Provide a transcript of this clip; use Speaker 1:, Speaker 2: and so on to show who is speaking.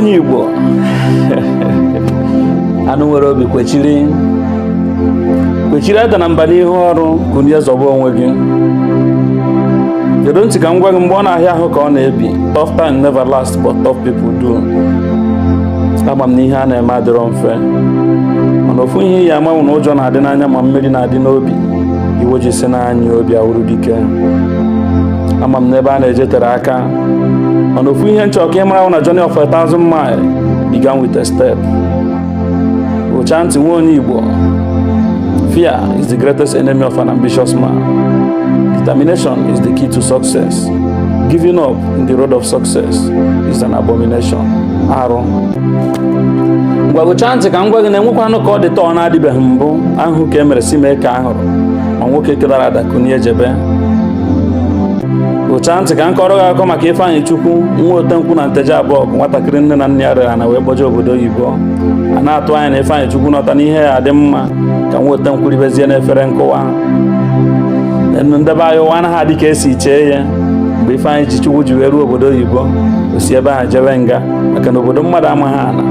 Speaker 1: onye Igbo anụ nwere obi kwechiri ada na mba n'ihu ọrụ kunye zọba onwe gị. Kedu ntị ka m gwa gị mgbe ọ na-ahịa ahụ ka ọ na-ebi. Tough time never last but tough people do. Ama m na ihe a na-eme adịrọ mfe, mana ofu ihe ya amanwụ na ụjọ na-adị n'anya ma mmiri na-adị n'obi, iwe ji si n'anya obi awụrụ dike. Ama m n'ebe a na-eje tere aka, mana ofu ihe nchọ ka ị mara na journey of 1,000 miles began with a step. Ụcha ntị nwa onye Igbo. Fear is the greatest enemy of an ambitious man. Determination is the key to success. Giving up in the road of success is an abomination. Arụ. Ngwagụcha ntị ka m gwa gị na enwekwanụ ka ọ dị tọọ na-adịbeghị mbụ ahụ ka e mere si mee ka ahụrụ ma nwoke kedara ada kunye jebe. Ụcha ntị ka m kọrọ gị akụkọ maka Ifeanyịchukwu, nwa otenkwụ na Nteje Abọg, nwatakịrị nne na nna ya rere na wee kpọje obodo oyibo. A na-atụ anya na Ifeanyịchukwu nọta n'ihe ya dị mma ka nwa otenkwụ ribezie n'efere nkụwa. Ndebe anyị ụwa anaghị adị ka esi chee ya. Mgbe Ifeanyịchukwu ji wee ruo obodo oyibo, o si ebe ha jewe nga maka na obodo mmadụ amaghị ana.